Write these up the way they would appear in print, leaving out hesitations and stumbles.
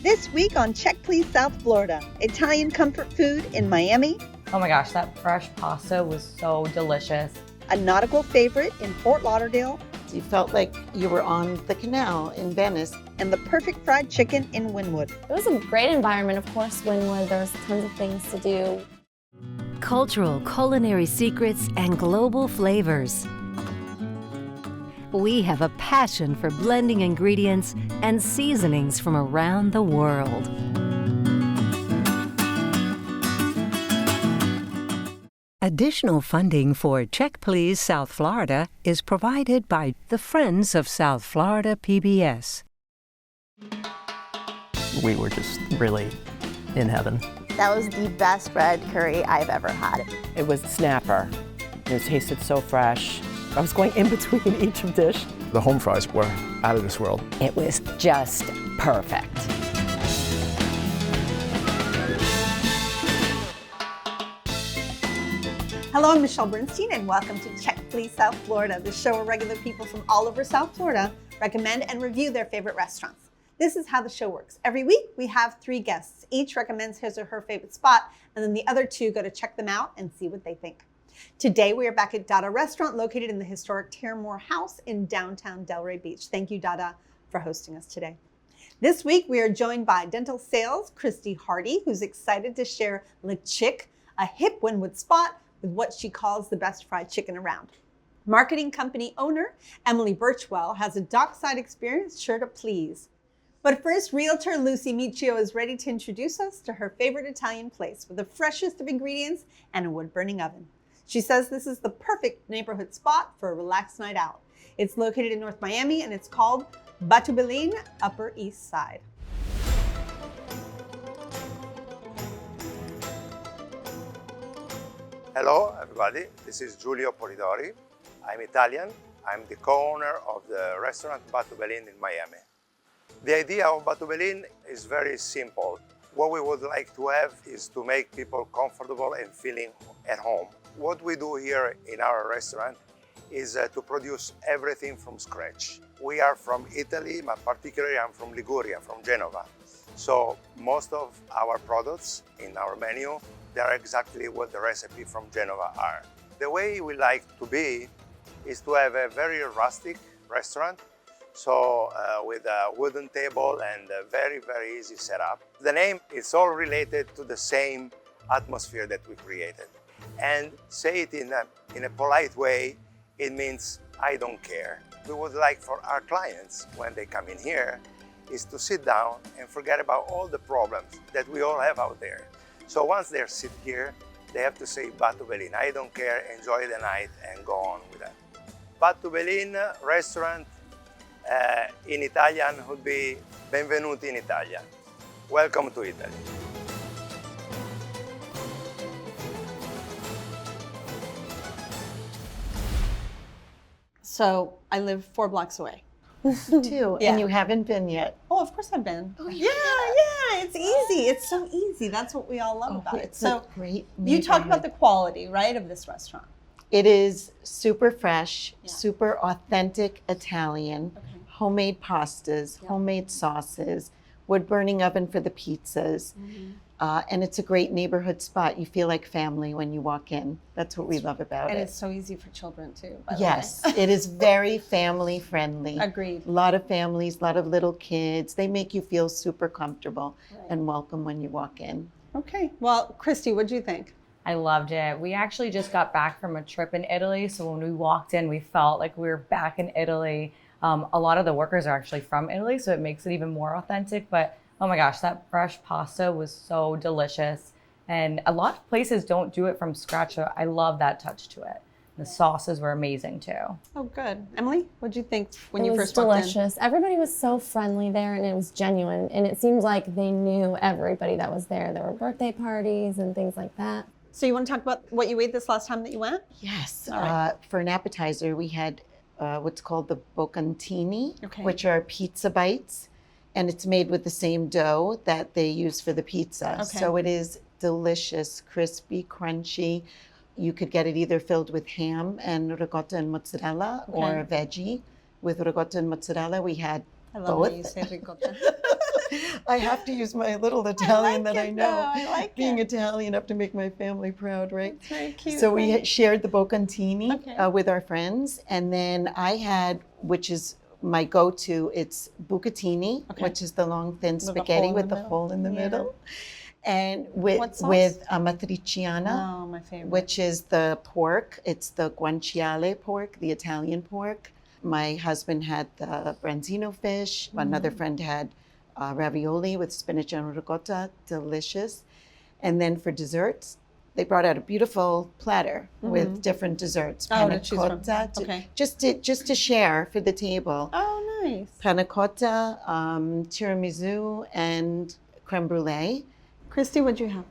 This week on Check Please South Florida, Italian comfort food in Miami, Oh my gosh, that fresh pasta was so delicious. a nautical favorite in Fort Lauderdale, You felt like you were on the canal in Venice. and the perfect fried chicken in Wynwood. It was a great environment, of course, Wynwood. There was tons of things to do. Cultural culinary secrets and global flavors. We have a passion for blending ingredients and seasonings from around the world. Additional funding for Check Please South Florida is provided by the Friends of South Florida PBS. We were just really in heaven. That was the best red curry I've ever had. It was snapper. It tasted so fresh. I was going in between each dish. The home fries were out of this world. It was just perfect. Hello, I'm Michelle Bernstein, and welcome to Check Please South Florida, the show where regular people from all over South Florida recommend and review their favorite restaurants. This is how the show works. Every week, we have 3 guests. Each recommends his or her favorite spot, and then the other 2 go to check them out and see what they think. Today, we are back at Dada Restaurant, located in the historic Terramore House in downtown Delray Beach. Thank you, Dada, for hosting us today. This week, we are joined by Dental Sales, Christy Hardy, who's excited to share Le Chick, a hip Wynwood spot with what she calls the best fried chicken around. Marketing company owner Emily Birchwell has a dockside experience sure to please. But first, realtor Lucy Michio is ready to introduce us to her favorite Italian place with the freshest of ingredients and a wood-burning oven. She says this is the perfect neighborhood spot for a relaxed night out. It's located in North Miami and it's called Batubelin Upper East Side. Hello everybody, this is Giulio Polidori. I'm Italian. I'm the co-owner of the restaurant Batubelin in Miami. The idea of Batubelin is very simple. What we would like to have is to make people comfortable and feeling at home. What we do here in our restaurant is to produce everything from scratch. We are from Italy, but particularly I'm from Liguria, from Genova. So most of our products in our menu, they are exactly what the recipe from Genova are. The way we like to be is to have a very rustic restaurant, so with a wooden table and a very, very easy setup. The name is all related to the same atmosphere that we created. And say it in a polite way, it means I don't care. We would like for our clients, when they come in here, is to sit down and forget about all the problems that we all have out there. So once they sit here, they have to say Batubelin, I don't care, enjoy the night and go on with that. Batubelin restaurant in Italian would be Benvenuti in Italia. Welcome to Italy. So I live 4 blocks away. Too, Yeah. and you haven't been yet. Oh, of course I've been. Oh, yeah, it's easy. It's so easy. That's what we all love about it. It's So a great you talk about neighborhood. the quality, right, of this restaurant. It is super fresh, Yeah. super authentic Italian, Okay. homemade pastas, Yeah. homemade sauces, wood-burning oven for the pizzas. And it's a great neighborhood spot. You feel like family when you walk in. That's what we love about And it. it's so easy for children too, by the Yes, way. it is very family friendly. Agreed. A lot of families, a lot of little kids. They make you feel super comfortable Right. and welcome when you walk in. Okay. Well, Christy, what do you think? I loved it. We actually just got back from a trip in Italy, so when we walked in, we felt like we were back in Italy. A lot of the workers are actually from Italy, so it makes it even more authentic. But oh my gosh, that fresh pasta was so delicious. And a lot of places don't do it from scratch, so I love that touch to it. The sauces were amazing too. Oh, good. Emily, what do you think when It you was first walked in? delicious. Everybody was so friendly there, and it was genuine. And it seemed like they knew everybody that was there. There were birthday parties and things like that. So you want to talk about what you ate this last time that you went? Yes. All right. For an appetizer, we had what's called the bocconcini, Okay. which are pizza bites. And it's made with the same dough that they use for the pizza. Okay. So it is delicious, crispy, crunchy. You could get it either filled with ham and ricotta and mozzarella or Okay. veggie with ricotta and mozzarella. We had I love both. how you say ricotta. I have to use my little Italian that I know. I like Being it. Italian, I have to make my family proud, right? It's very cute. So we shared the bocconcini Okay. with our friends, and then I had, which is my go-to, it's bucatini, Okay. which is the long thin With a spaghetti hole in with the the middle. hole in the Yeah. middle, and What sauce? with matriciana. Oh, my favorite. Which is the pork. It's the guanciale pork, the Italian pork. My husband had the branzino fish. Another friend had ravioli with spinach and ricotta, delicious. And then for desserts, they brought out a beautiful platter with different desserts. Oh, Panna to choose from. cotta, Okay. just to share for the table. Oh, nice. Panna cotta, tiramisu, and creme brulee. Christy, what'd you have?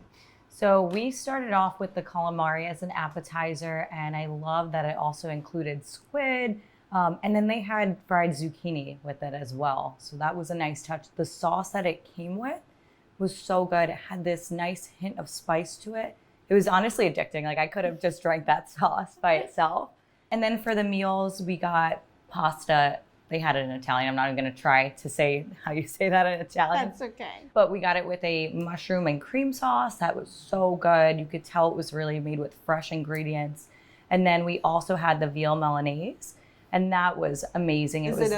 So we started off with the calamari as an appetizer, and I love that it also included squid. And then they had fried zucchini with it as well. So that was a nice touch. The sauce that it came with was so good. It had this nice hint of spice to it. It was honestly addicting. Like I could have just drank that sauce by itself. And then for the meals, we got pasta. They had it in Italian. I'm not even going to try to say how you say that in Italian. That's okay. But we got it with a mushroom and cream sauce. That was so good. You could tell it was really made with fresh ingredients. And then we also had the veal Milanese, and that was amazing. Is it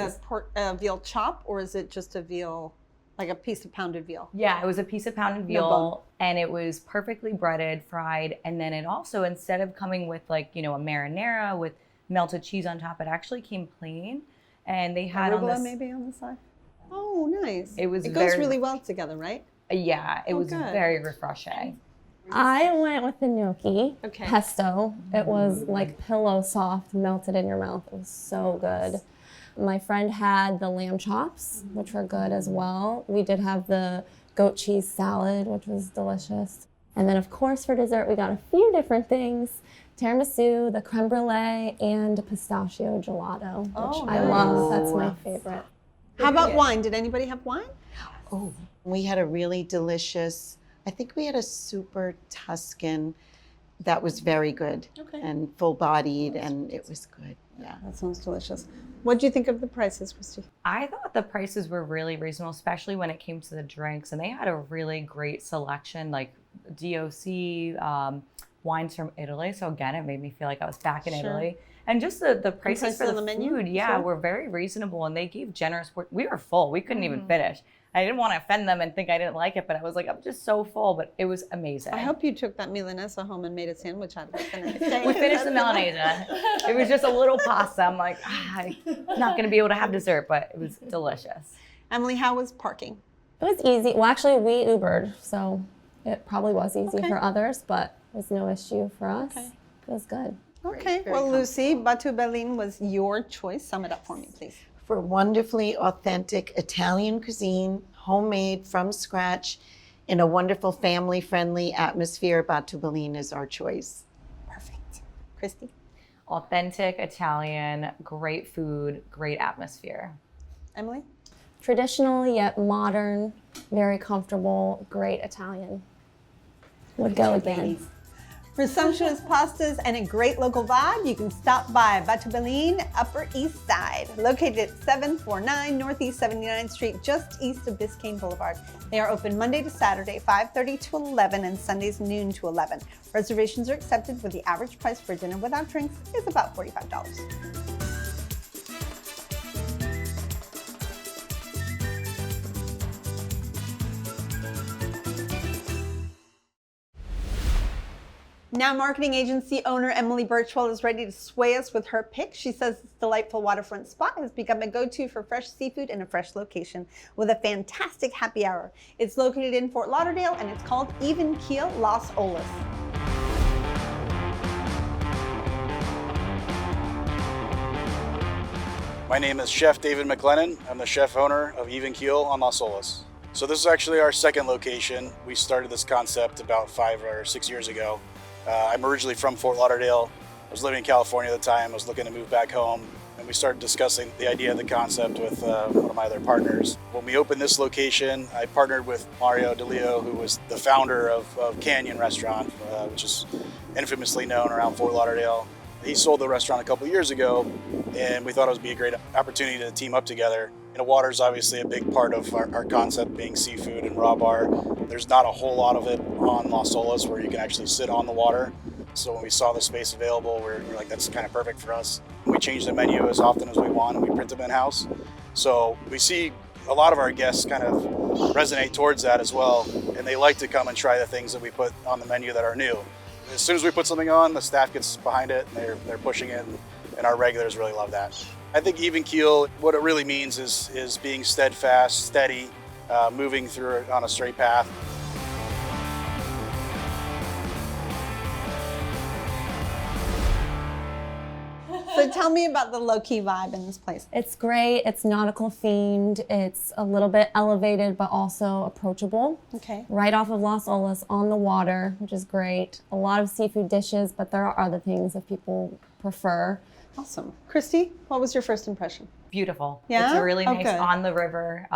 a veal chop or is it just a veal, like a piece of pounded veal? Yeah, it was a piece of pounded No bone. veal, and it was perfectly breaded, fried. And then it also, instead of coming with like, a marinara with melted cheese on top, it actually came plain. And they had on Arugula this, maybe on the side? Oh, nice. It was It goes very- really well together, right? yeah, it Oh, was good. very refreshing. I went with the gnocchi Okay. pesto. It was like pillow soft, melted in your mouth. It was so good. My friend had the lamb chops, which were good as well. We did have the goat cheese salad, which was delicious. And then, of course, for dessert, we got a few different things. Tiramisu, the creme brulee, and pistachio gelato, which Oh, I nice. love. That's my favorite. How about wine? Did anybody have wine? Oh, we had a really delicious, I think we had a super Tuscan that was very good Okay. and full bodied, and it was good. Yeah. That sounds delicious. What do you think of the prices, Christy? I thought the prices were really reasonable, especially when it came to the drinks. And they had a really great selection, like DOC, wines from Italy. So again, it made me feel like I was back in Sure. Italy. And just the prices prices for on the the menu? food, yeah, Sure. were very reasonable. And they gave generous, we were full. We couldn't even finish. I didn't want to offend them and think I didn't like it, but I was like, I'm just so full. But it was amazing. I hope you took that Milanese home and made a sandwich out of it the next day. We finished the Milanese. It was just a little pasta. I'm like, I'm not going to be able to have dessert, but it was delicious. Emily, how was parking? It was easy. Well, actually, we Ubered, so it probably was easy Okay. for others, but it was no issue for us. Okay. It was good. Okay, very well, Lucy, Batu Bellin was your choice. Sum it up for me, please. For wonderfully authentic Italian cuisine, homemade from scratch, in a wonderful family-friendly atmosphere, Batu Bellin is our choice. Perfect. Christy? Authentic Italian, great food, great atmosphere. Emily? Traditional yet modern, very comfortable, great Italian. Would go again. For sumptuous pastas and a great local vibe, you can stop by Batu Bellin, Upper East Side, located at 749 Northeast 79th Street, just east of Biscayne Boulevard. They are open Monday to Saturday, 5:30 to 11, and Sundays noon to 11. Reservations are accepted, where the average price for dinner without drinks is about $45. Now, marketing agency owner Emily Birchwell is ready to sway us with her pick. She says this delightful waterfront spot has become a go-to for fresh seafood in a fresh location with a fantastic happy hour. It's located in Fort Lauderdale and it's called Even Keel Las Olas. My name is Chef David McLennan. I'm the chef owner of Even Keel on Las Olas. So this is actually our second location. We started this concept about 5 or 6 years ago. I'm originally from Fort Lauderdale. I was living in California at the time. I was looking to move back home, and we started discussing the idea of the concept with one of my other partners. When we opened this location, I partnered with Mario DeLeo, who was the founder of Canyon Restaurant, which is infamously known around Fort Lauderdale. He sold the restaurant a couple years ago, and we thought it would be a great opportunity to team up together. The water is obviously a big part of our concept, being seafood and raw bar. There's not a whole lot of it on Las Olas where you can actually sit on the water. So when we saw the space available, we're like, that's kind of perfect for us. We change the menu as often as we want, and we print them in-house. So we see a lot of our guests kind of resonate towards that as well, and they like to come and try the things that we put on the menu that are new. As soon as we put something on, the staff gets behind it, and they're pushing it, and our regulars really love that. I think even keel, what it really means is being steadfast, steady, moving through it on a straight path. So tell me about the low-key vibe in this place. It's great. It's nautical themed. It's a little bit elevated, but also approachable. Okay. Right off of Las Olas on the water, which is great. A lot of seafood dishes, but there are other things if people prefer. Awesome. Christy, what was your first impression? Beautiful. Yeah? It's really Oh, nice good. on the river.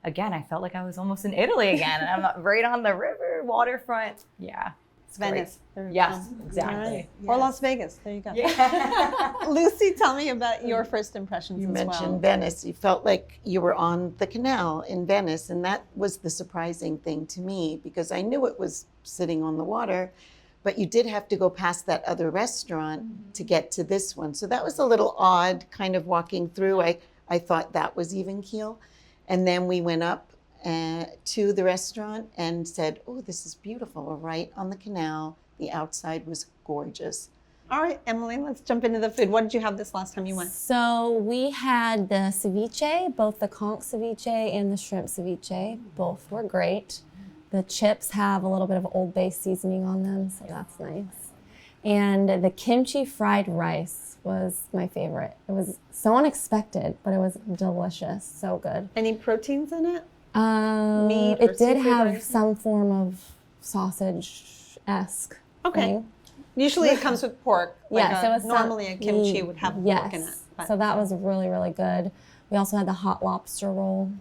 Again, I felt like I was almost in Italy again. And I'm right on the river, waterfront. Yeah. It's Venice. great. Yes, All exactly. right. Or Las Vegas. There you go. Yeah. Lucy, tell me about your first impressions You as mentioned well. Venice. You felt like you were on the canal in Venice, and that was the surprising thing to me because I knew it was sitting on the water, but you did have to go past that other restaurant to get to this one. So that was a little odd kind of walking through. I thought that was even keel. And then we went up to the restaurant and said, oh, this is beautiful. We're right on the canal. The outside was gorgeous. All right, Emily, let's jump into the food. What did you have this last time you went? So we had the ceviche, both the conch ceviche and the shrimp ceviche. Both were great. The chips have a little bit of Old Bay seasoning on them, so that's nice. And the kimchi fried rice was my favorite. It was so unexpected, but it was delicious, so good. Any proteins in it? Meat or It did seafood have rice? some form of sausage-esque Okay. thing. Usually it comes with pork. Like Yes, it was normally a kimchi would have pork in it. But So that was really, really good. We also had the hot lobster roll.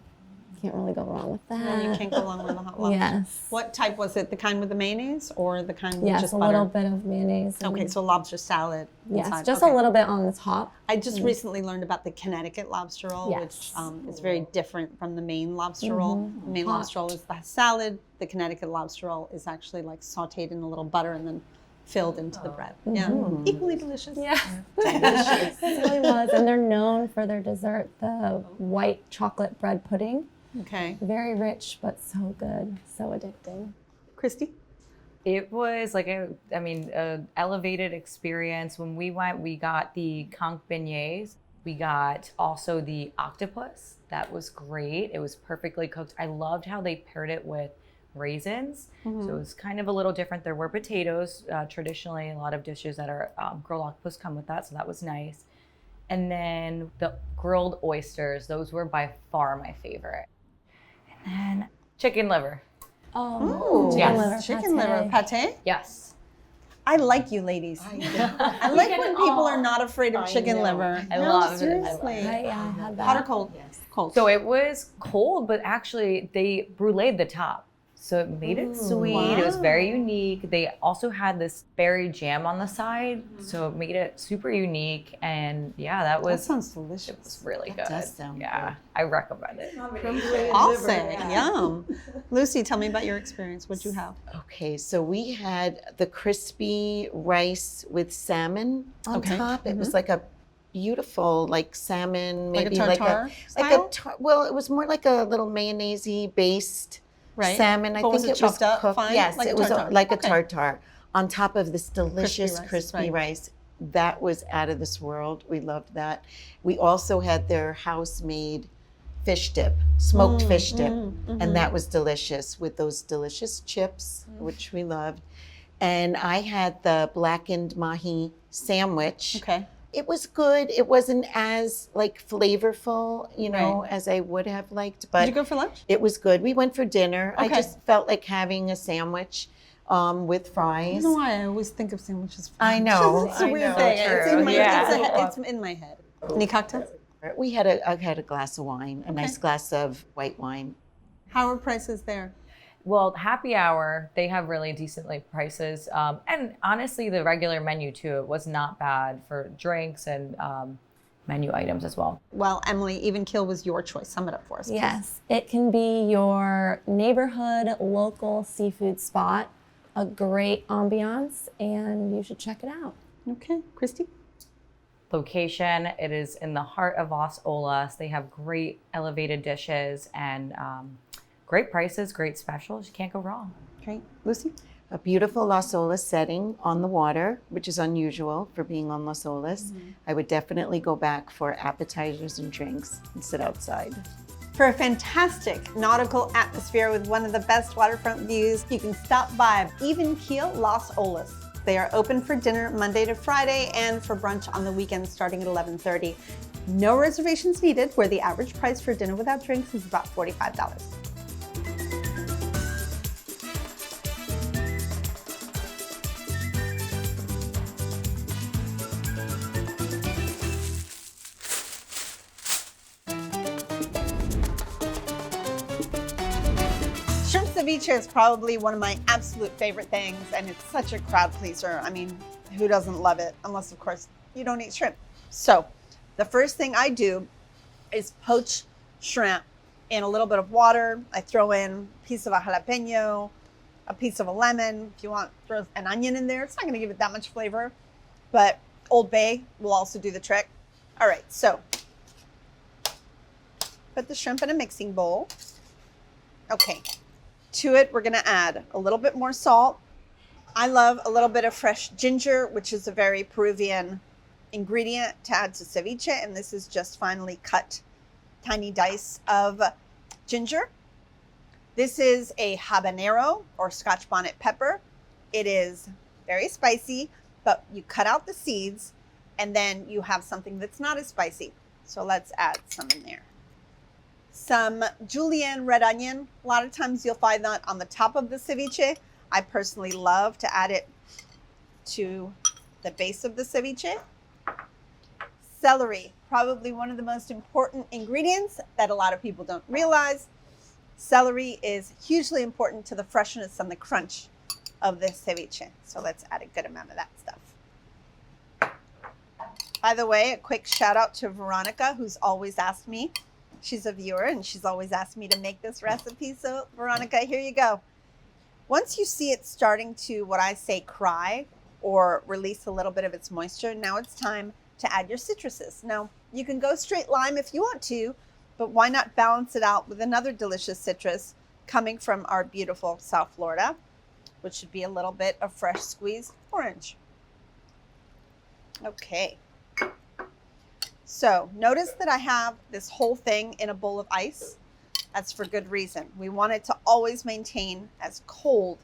Can't really go wrong with that. no, you can't go wrong with the hot lobster. Yes. What type was it? The kind with the mayonnaise or the kind with Yes, just a butter? little bit of mayonnaise. and- Okay, so lobster salad. Yes, inside. just Okay. a little bit on the top. I just recently learned about the Connecticut lobster roll, Yes. which is very different from the Maine lobster roll. The Maine Hot. lobster roll is the salad. The Connecticut lobster roll is actually like sauteed in a little butter and then filled into the bread. Yeah, equally delicious. Yeah. Delicious. It really was. And they're known for their dessert, the white chocolate bread pudding. Okay. Very rich, but so good. So addicting. Christy? It was like an elevated experience. When we went, we got the conch beignets. We got also the octopus. That was great. It was perfectly cooked. I loved how they paired it with raisins. So it was kind of a little different. There were potatoes. Traditionally, a lot of dishes that are grilled octopus come with that, so that was nice. And then the grilled oysters, those were by far my favorite. And then chicken liver. Oh, Yes. Chicken liver pate. Yes. I like you ladies. I like when people are not afraid of chicken liver. I No, love it. seriously. I had that. Hot or cold? Cold. So it was cold, but actually they bruleed the top. So it made it sweet. It was very unique. They also had this berry jam on the side, so it made it super unique. And yeah, that that was sounds delicious. it was really That good. does sound Yeah, I recommend it. I'll say, yum. Lucy, tell me about your experience. What'd you have? Okay, so we had the crispy rice with salmon on Okay. top. It was like a beautiful, like salmon, Like a maybe tartare like style? well, it was more like a little mayonnaise based Right. salmon. I But think was it it was chopped up cooked. fine? Yes, Like a it was tartare? like a Okay. tartare on top of this delicious rice, crispy right. rice. That was out of this world. We loved that. We also had their house-made fish dip, smoked fish dip, and that was delicious with those delicious chips, which we loved. And I had the blackened mahi sandwich. Okay. It was good. It wasn't as like flavorful, as I would have liked, but Did you go for lunch? it was good. We went for dinner. I Okay. just felt like having a sandwich with I fries. don't know why I always think of sandwiches. For I lunch. know, It's a I weird know. thing. It's in my, Yeah. it's in my head. Any cocktails? I had a glass of wine, a nice glass of white wine. How are prices there? Well, happy hour, they have really decently prices. And honestly, the regular menu too, it was not bad for drinks and menu items as well. Well, Emily, Even Keel was your choice. Sum it up for us, please. Yes, it can be your neighborhood local seafood spot, a great ambiance, and you should check it out. Okay, Christy? Location, it is in the heart of Las Olas. They have great elevated dishes and great prices, great specials. You can't go wrong. Great. Lucy? A beautiful Las Olas setting on the water, which is unusual for being on Las Olas. I would definitely go back for appetizers and drinks and sit outside. For a fantastic nautical atmosphere with one of the best waterfront views, you can stop by Even Keel Las Olas. They are open for dinner Monday to Friday and for brunch on the weekends starting at 11:30. No reservations needed, where the average price for dinner without drinks is about $45. Shrimp ceviche is probably one of my absolute favorite things, and it's such a crowd pleaser. I mean, who doesn't love it? Unless, of course, you don't eat shrimp. So, the first thing I do is poach shrimp in a little bit of water. I throw in a piece of a jalapeno, a piece of a lemon. If you want, throw an onion in there. It's not going to give it that much flavor, but Old Bay will also do the trick. All right, so put the shrimp in a mixing bowl. Okay. To it, we're gonna add a little bit more salt. I love a little bit of fresh ginger, which is a very Peruvian ingredient to add to ceviche, and this is just finely cut tiny dice of ginger. This is a habanero or Scotch bonnet pepper. It is very spicy, but you cut out the seeds and then you have something that's not as spicy. So let's add some in there. Some julienne red onion. A lot of times you'll find that on the top of the ceviche. I personally love to add it to the base of the ceviche. Celery, probably one of the most important ingredients that a lot of people don't realize. Celery is hugely important to the freshness and the crunch of this ceviche. So let's add a good amount of that stuff. By the way, a quick shout out to Veronica, who's always asked me. She's a viewer and she's always asked me to make this recipe. So Veronica, here you go. Once you see it starting to, what I say, cry or release a little bit of its moisture, now it's time to add your citruses. Now, you can go straight lime if you want to, but why not balance it out with another delicious citrus coming from our beautiful South Florida, which should be a little bit of fresh squeezed orange. Okay. So notice that I have this whole thing in a bowl of ice. That's for good reason. We want it to always maintain as cold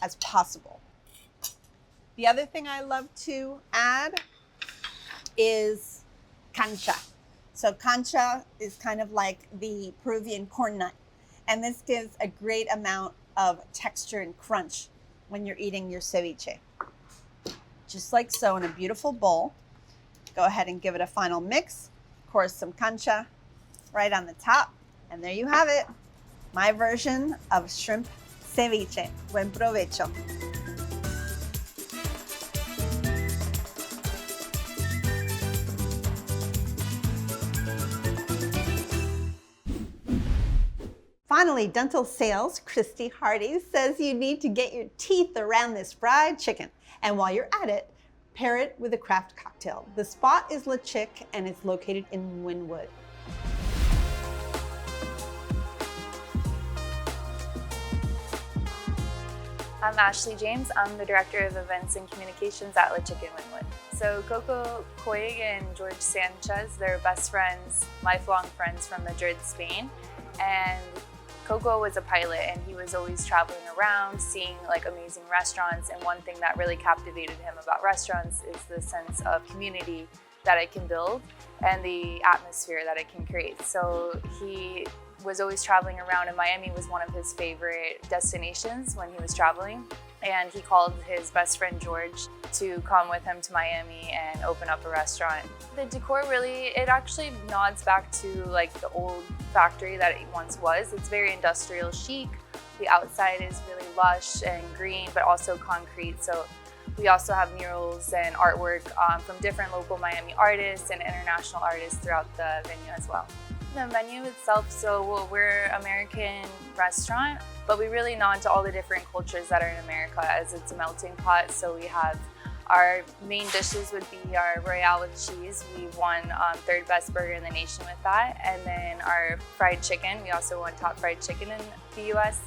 as possible. The other thing I love to add is cancha. So cancha is kind of like the Peruvian corn nut. And this gives a great amount of texture and crunch when you're eating your ceviche. Just like so, in a beautiful bowl. Go ahead and give it a final mix. Of course, some cancha right on the top. And there you have it. My version of shrimp ceviche. Buen provecho. Finally, Dental Sales, Christy Hardy, says you need to get your teeth around this fried chicken. And while you're at it, pair it with a craft cocktail. The spot is La Chick and it's located in Wynwood. I'm Ashley James. I'm the Director of Events and Communications at La Chick in Wynwood. So Coco Coig and George Sanchez, they're best friends, lifelong friends from Madrid, Spain. And Coco was a pilot and he was always traveling around, seeing like amazing restaurants. And one thing that really captivated him about restaurants is the sense of community that it can build and the atmosphere that it can create. So he was always traveling around, and Miami was one of his favorite destinations when he was traveling. And he called his best friend George to come with him to Miami and open up a restaurant. The decor really, it actually nods back to like the old factory that it once was. It's very industrial chic. The outside is really lush and green, but also concrete. So We also have murals and artwork from different local Miami artists and international artists throughout the venue as well. The menu itself, so we're an American restaurant, but we really nod to all the different cultures that are in America as it's a melting pot. So we have our main dishes would be our Royale with cheese. We won third best burger in the nation with that. And then our fried chicken. We also won top fried chicken in the US.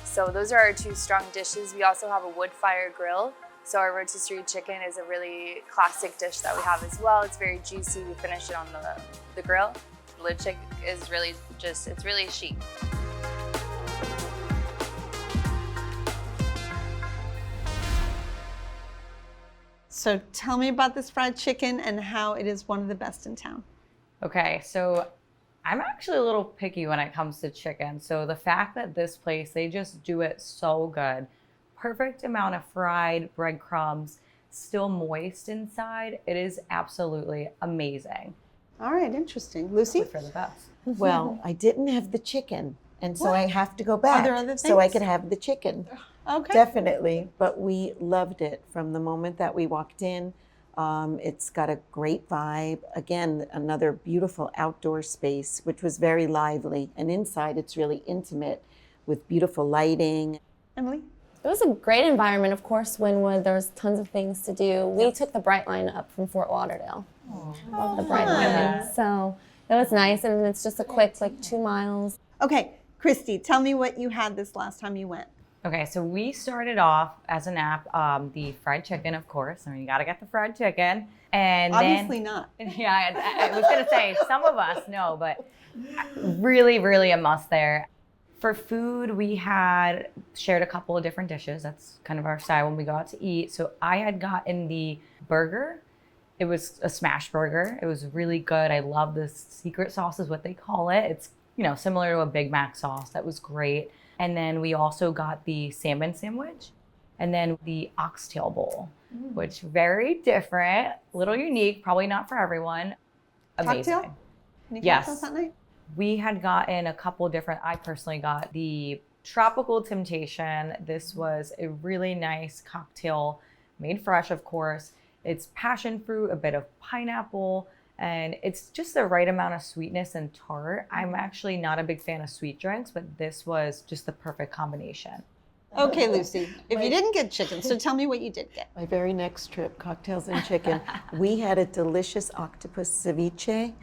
So those are our two strong dishes. We also have a wood fire grill. So our rotisserie chicken is a really classic dish that we have as well. It's very juicy. We finish it on the grill. LeChick is really it's really chic. So tell me about this fried chicken and how it is one of the best in town. Okay, so I'm actually a little picky when it comes to chicken. So the fact that this place, they just do it so good. Perfect amount of fried breadcrumbs, still moist inside. It is absolutely amazing. All right, interesting. Lucy? For the best. Well, I didn't have the chicken, and so What? I have to go back. Are there other so I things? could have the chicken. Okay. Definitely, but we loved it from the moment that we walked in. It's got a great vibe. Again, another beautiful outdoor space, which was very lively. And inside, it's really intimate with beautiful lighting. Emily? It was a great environment, of course, Wynwood. There was tons of things to do. We took the Brightline up from Fort Lauderdale. Love the Brightline. So it was nice, and it's just a quick, 2 miles. Okay, Christy, tell me what you had this last time you went. Okay, so we started off as an app, the fried chicken, of course. I mean, you gotta get the fried chicken. And Obviously then, not. Yeah, I was gonna say, some of us know, but really, really a must there. For food, we had shared a couple of different dishes. That's kind of our style when we go out to eat. So I had gotten the burger. It was a smash burger. It was really good. I love this secret sauce is what they call it. It's, similar to a Big Mac sauce. That was great. And then we also got the salmon sandwich and then the oxtail bowl, which very different, a little unique, probably not for everyone. Amazing. Cocktail? Any Yes. cocktails that night? We had gotten a couple different, I personally got the Tropical Temptation. This was a really nice cocktail, made fresh, of course. It's passion fruit, a bit of pineapple, and it's just the right amount of sweetness and tart. I'm actually not a big fan of sweet drinks, but this was just the perfect combination. Okay, Lucy, if you didn't get chicken, so tell me what you did get. My very next trip, cocktails and chicken, we had a delicious octopus ceviche.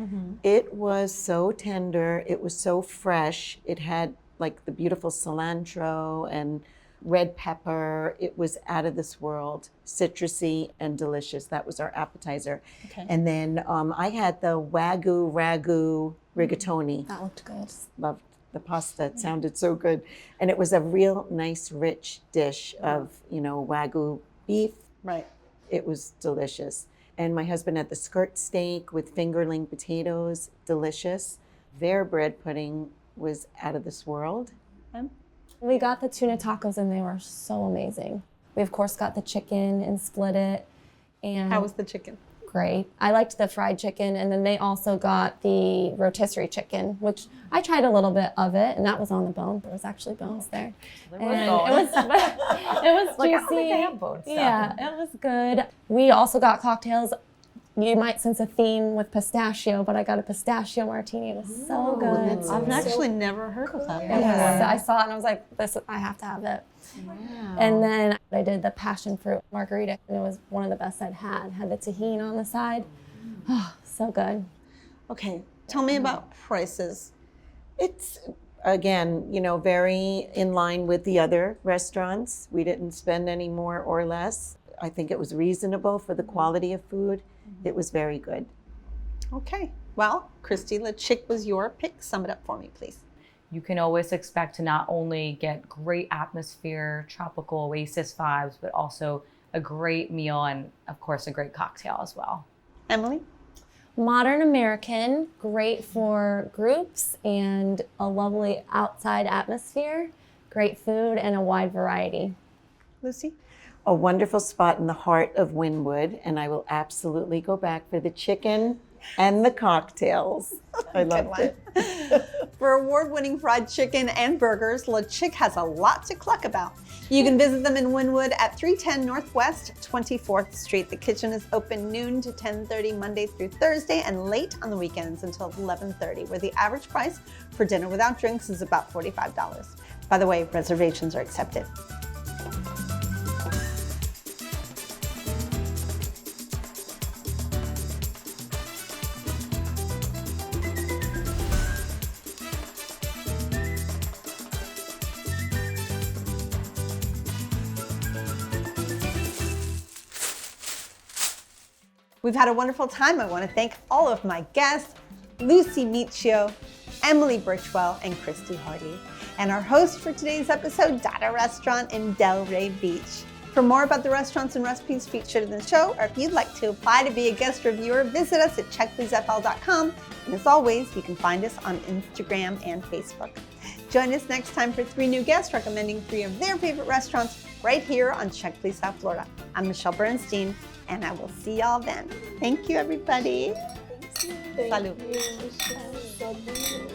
It was so tender. It was so fresh. It had the beautiful cilantro and red pepper. It was out of this world, citrusy and delicious. That was our appetizer. Okay. And then I had the Wagyu ragu rigatoni. That looked good. Loved the pasta. It sounded so good. And it was a real nice, rich dish of, Wagyu beef. Right. It was delicious. And my husband had the skirt steak with fingerling potatoes, delicious. Their bread pudding was out of this world. We got the tuna tacos, and they were so amazing. We, of course, got the chicken and split it. And How was the chicken? Great. I liked the fried chicken, and then they also got the rotisserie chicken, which I tried a little bit of it, and that was on the bone. There was actually bones there. There And was it was Like, I don't juicy. think they have bone stuff. Yeah, it was good. We also got cocktails. You might sense a theme with pistachio, but I got a pistachio martini. It was so good. I've actually never heard of that before. Yes, I saw it and I was like, I have to have it. Wow. And then I did the passion fruit margarita, and it was one of the best I'd had. Had the tahini on the side. Oh, so good. Okay, tell me about prices. It's, again, very in line with the other restaurants. We didn't spend any more or less. I think it was reasonable for the quality of food. It was very good. Okay, well, Christy, LeChick was your pick. Sum it up for me, please. You can always expect to not only get great atmosphere, tropical oasis vibes, but also a great meal and, of course, a great cocktail as well. Emily? Modern American, great for groups and a lovely outside atmosphere, great food, and a wide variety. Lucy? A wonderful spot in the heart of Wynwood, and I will absolutely go back for the chicken And the cocktails. I loved it. For award-winning fried chicken and burgers, La Chick has a lot to cluck about. You can visit them in Wynwood at 310 Northwest 24th Street. The kitchen is open noon to 10:30 Monday through Thursday and late on the weekends until 11:30, where the average price for dinner without drinks is about $45. By the way, reservations are accepted. We've had a wonderful time. I want to thank all of my guests, Lucy Michio, Emily Birchwell, and Christy Hardy, and our host for today's episode, Dada Restaurant in Delray Beach. For more about the restaurants and recipes featured in the show, or if you'd like to apply to be a guest reviewer, visit us at checkpleasefl.com. And as always, you can find us on Instagram and Facebook. Join us next time for 3 new guests recommending 3 of their favorite restaurants right here on Check Please South Florida. I'm Michelle Bernstein, and I will see y'all then. Thank you, everybody. Salud.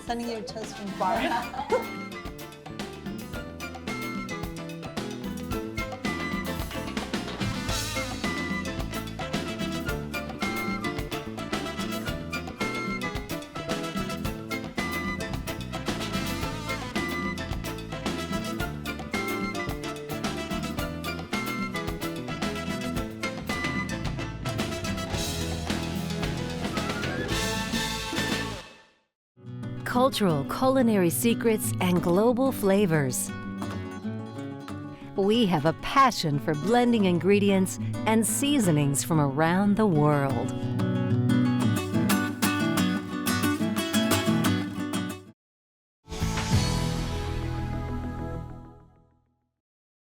Sending you a toast from Florida. Cultural culinary secrets and global flavors. We have a passion for blending ingredients and seasonings from around the world.